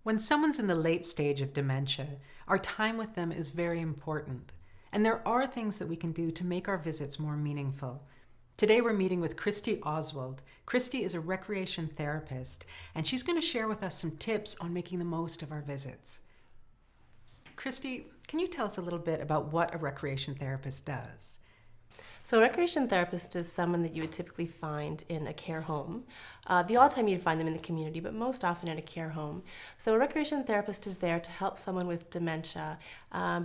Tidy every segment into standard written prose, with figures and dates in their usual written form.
When someone's in the late stage of dementia, our time with them is very important. And there are things that we can do to make our visits more meaningful. Today we're meeting with Christie Oswald. Christie is a recreation therapist, and she's going to share with us some tips on making the most of our visits. Christie, can you tell us a little bit about what a recreation therapist does? So a recreation therapist is someone that you would typically find in a care home. The odd time you'd find them in the community, but most often in a care home. So a recreation therapist is there to help someone with dementia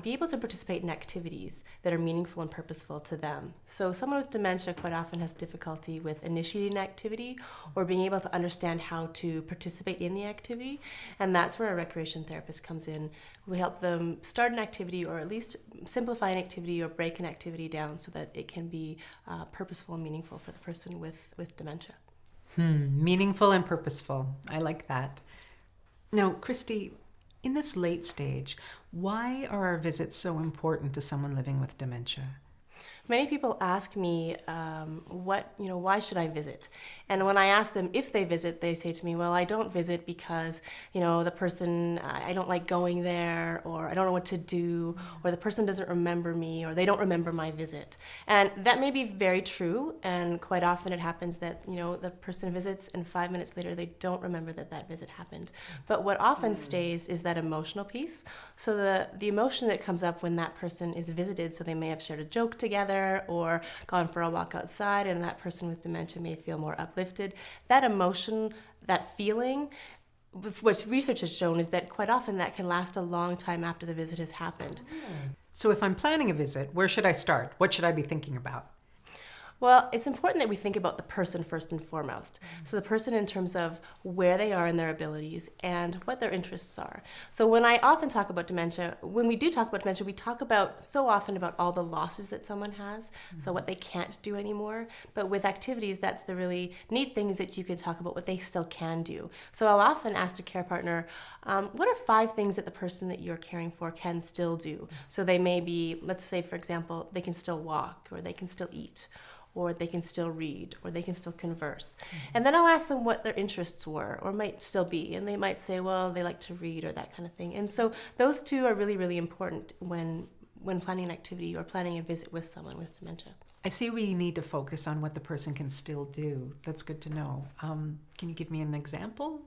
be able to participate in activities that are meaningful and purposeful to them. So someone with dementia quite often has difficulty with initiating an activity or being able to understand how to participate in the activity, and that's where a recreation therapist comes in. We help them start an activity or at least simplify an activity or break an activity down so that it can be purposeful and meaningful for the person with dementia. Meaningful and purposeful. I like that. Now, Christie, in this late stage, why are our visits so important to someone living with dementia? Many people ask me, why should I visit? And when I ask them if they visit, they say to me, well, I don't visit because, the person, I don't like going there, or I don't know what to do, or the person doesn't remember me, or they don't remember my visit. And that may be very true, and quite often it happens that, the person visits and 5 minutes later they don't remember that visit happened. But what often stays is that emotional piece. So the emotion that comes up when that person is visited, so they may have shared a joke together, or gone for a walk outside, and that person with dementia may feel more uplifted. That emotion, that feeling, what research has shown is that quite often that can last a long time after the visit has happened. So if I'm planning a visit, where should I start? What should I be thinking about? Well, it's important that we think about the person first and foremost. So the person in terms of where they are in their abilities and what their interests are. So when I often talk about dementia, when we do talk about dementia, we talk about so often about all the losses that someone has, so what they can't do anymore. But with activities, that's the really neat thing, is that you can talk about what they still can do. So I'll often ask a care partner, what are 5 things that the person that you're caring for can still do? So they may be, let's say for example, they can still walk, or they can still eat, or they can still read, or they can still converse. And then I'll ask them what their interests were, or might still be, and they might say, well, they like to read, or that kind of thing. And so those two are really, really important when planning an activity or planning a visit with someone with dementia. I see we need to focus on what the person can still do. That's good to know. Can you give me an example?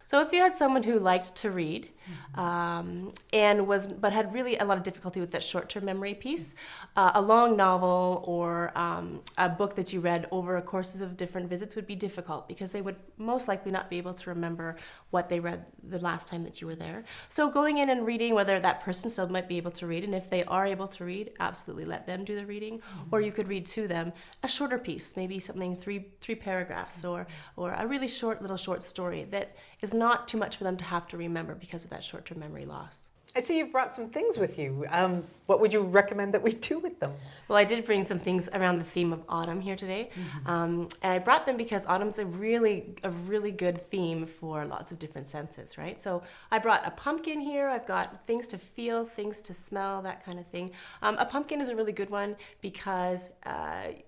So if you had someone who liked to read but had really a lot of difficulty with that short-term memory piece, a long novel or a book that you read over a course of different visits would be difficult, because they would most likely not be able to remember what they read the last time that you were there. So going in and reading, whether that person still might be able to read, and if they are able to read, absolutely let them do the reading, or you could read to them a shorter piece, maybe something three paragraphs, or a really short story that is not too much for them to have to remember because of that short-term memory loss. I see you've brought some things with you. What would you recommend that we do with them? Well, I did bring some things around the theme of autumn here today. And I brought them because autumn's a really good theme for lots of different senses, right? So I brought a pumpkin here. I've got things to feel, things to smell, that kind of thing. A pumpkin is a really good one because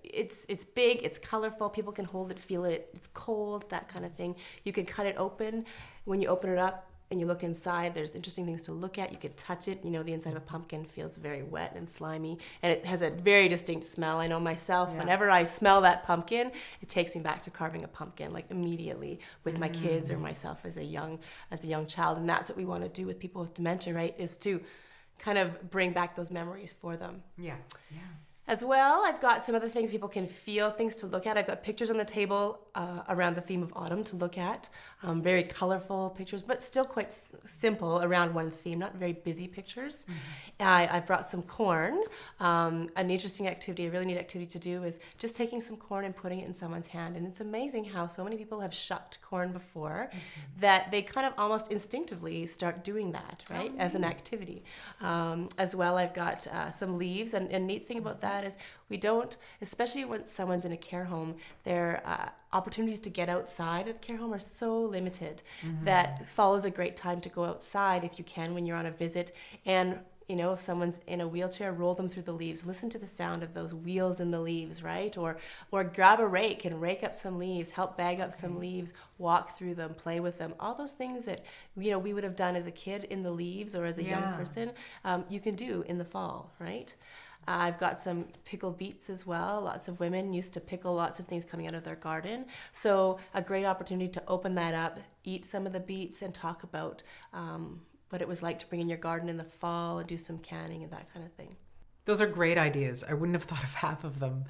it's big, it's colorful, people can hold it, feel it, it's cold, that kind of thing. You can cut it open. When you open it up and you look inside, there's interesting things to look at. You could touch it. The inside of a pumpkin feels very wet and slimy, and it has a very distinct smell. I know myself, whenever I smell that pumpkin, it takes me back to carving a pumpkin, like immediately, with my kids or myself as a young child. And that's what we want to do with people with dementia, right? Is to kind of bring back those memories for them. Yeah. As well, I've got some other things people can feel, things to look at. I've got pictures on the table around the theme of autumn to look at. Very colorful pictures, but still quite simple around one theme, not very busy pictures. I've brought some corn. An interesting activity, a really neat activity to do is just taking some corn and putting it in someone's hand. And it's amazing how so many people have shucked corn before that they kind of almost instinctively start doing that, right, as an activity. As well, I've got some leaves, and a neat thing about that is we don't, especially when someone's in a care home, their opportunities to get outside of the care home are so limited that fall is a great time to go outside if you can when you're on a visit and if someone's in a wheelchair, roll them through the leaves. Listen to the sound of those wheels in the leaves, right? Or grab a rake and rake up some leaves, help bag up some leaves, walk through them, play with them. All those things that, we would have done as a kid in the leaves or as a young person, you can do in the fall, right? I've got some pickled beets as well. Lots of women used to pickle lots of things coming out of their garden. So a great opportunity to open that up, eat some of the beets, and talk about what it was like to bring in your garden in the fall and do some canning and that kind of thing. Those are great ideas. I wouldn't have thought of half of them.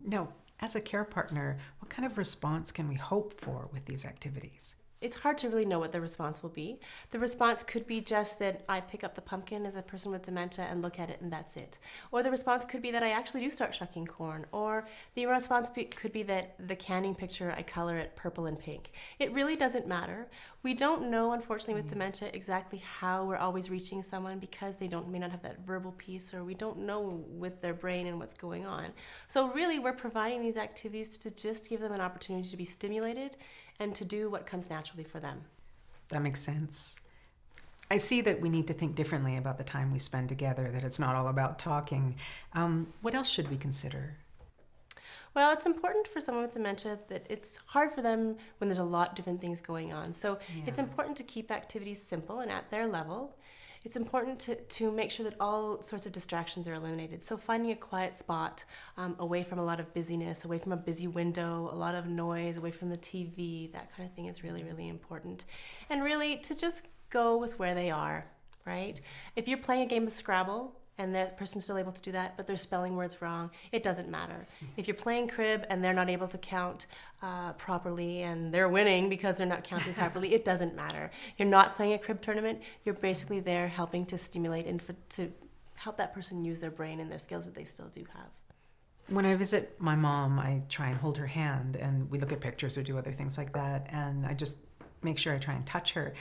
Now, as a care partner, what kind of response can we hope for with these activities? It's hard to really know what the response will be. The response could be just that I pick up the pumpkin as a person with dementia and look at it and that's it. Or the response could be that I actually do start shucking corn. Or the response could be that the canning picture, I color it purple and pink. It really doesn't matter. We don't know, unfortunately, with dementia exactly how we're always reaching someone because they may not have that verbal piece, or we don't know with their brain and what's going on. So really, we're providing these activities to just give them an opportunity to be stimulated and to do what comes naturally for them. That makes sense. I see that we need to think differently about the time we spend together, that it's not all about talking. What else should we consider? Well, it's important for someone with dementia that it's hard for them when there's a lot of different things going on. So it's important to keep activities simple and at their level. It's important to make sure that all sorts of distractions are eliminated. So finding a quiet spot away from a lot of busyness, away from a busy window, a lot of noise, away from the TV, that kind of thing is really, really important. And really to just go with where they are, right? If you're playing a game of Scrabble, and that person's still able to do that, but they're spelling words wrong, it doesn't matter. If you're playing crib and they're not able to count properly and they're winning because they're not counting properly, it doesn't matter. You're not playing a crib tournament, you're basically there helping to stimulate and to help that person use their brain and their skills that they still do have. When I visit my mom, I try and hold her hand, and we look at pictures or do other things like that, and I just make sure I try and touch her.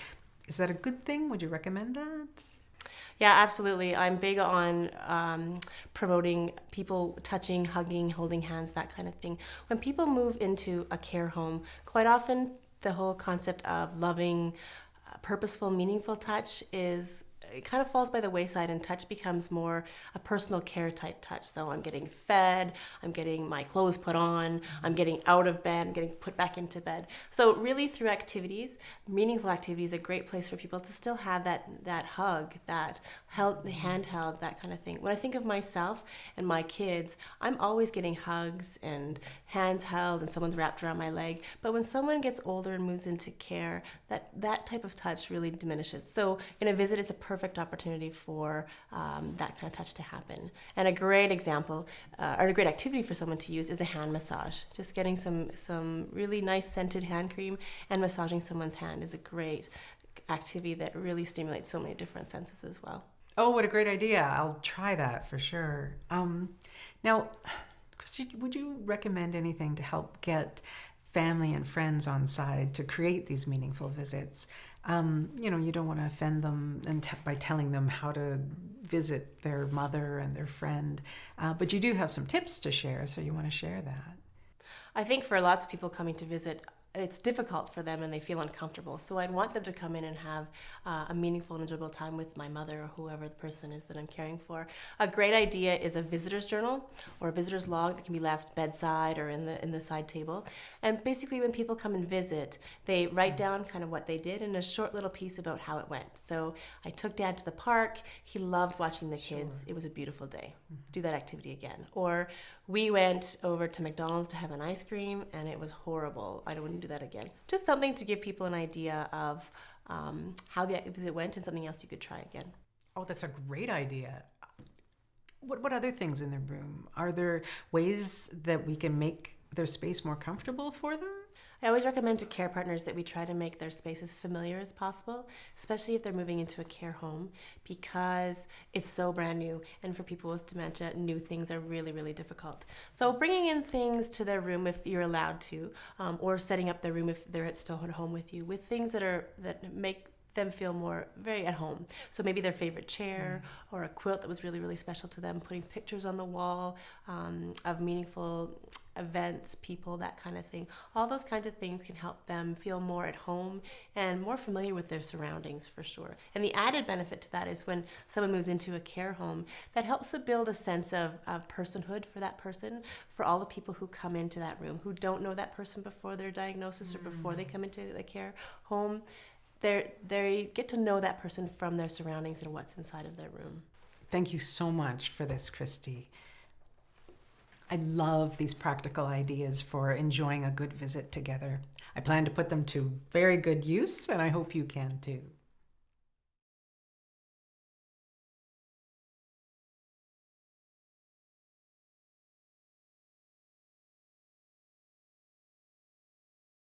Is that a good thing? Would you recommend that? Yeah, absolutely. I'm big on promoting people touching, hugging, holding hands, that kind of thing. When people move into a care home, quite often the whole concept of loving, purposeful, meaningful touch it kind of falls by the wayside, and touch becomes more a personal care type touch. So I'm getting fed, I'm getting my clothes put on, I'm getting out of bed, I'm getting put back into bed. So really through activities, meaningful activities, a great place for people to still have that hug, that handheld, that kind of thing. When I think of myself and my kids, I'm always getting hugs and hands held and someone's wrapped around my leg. But when someone gets older and moves into care, that type of touch really diminishes. So in a visit, it's a perfect opportunity for that kind of touch to happen. And a great example, or a great activity for someone to use is a hand massage. Just getting some really nice scented hand cream and massaging someone's hand is a great activity that really stimulates so many different senses as well. Oh, what a great idea. I'll try that for sure. Now, Christie, would you recommend anything to help get family and friends on side to create these meaningful visits? You don't want to offend them by telling them how to visit their mother and their friend, but you do have some tips to share, so you want to share that. I think for lots of people coming to visit, it's difficult for them and they feel uncomfortable. So I'd want them to come in and have a meaningful and enjoyable time with my mother or whoever the person is that I'm caring for. A great idea is a visitor's journal or a visitor's log that can be left bedside or in the side table. And basically when people come and visit, they write down kind of what they did and a short little piece about how it went. So I took Dad to the park. He loved watching the kids. Sure. It was a beautiful day. Do that activity again. Or we went over to McDonald's to have an ice cream and it was horrible. I wouldn't do that again. Just something to give people an idea of how the visit went and something else you could try again. Oh, that's a great idea. What other things in the room? Are there ways that we can make their space more comfortable for them? I always recommend to care partners that we try to make their space as familiar as possible, especially if they're moving into a care home, because it's so brand new. And for people with dementia, new things are really, really difficult. So bringing in things to their room if you're allowed to, or setting up their room if they're still at home with you, with things that make them feel more very at home. So maybe their favorite chair or a quilt that was really, really special to them, putting pictures on the wall of meaningful events, people, that kind of thing. All those kinds of things can help them feel more at home and more familiar with their surroundings, for sure. And the added benefit to that is when someone moves into a care home, that helps to build a sense of personhood for that person, for all the people who come into that room, who don't know that person before their diagnosis or before they come into the care home. They get to know that person from their surroundings and what's inside of their room. Thank you so much for this, Christie. I love these practical ideas for enjoying a good visit together. I plan to put them to very good use, and I hope you can too.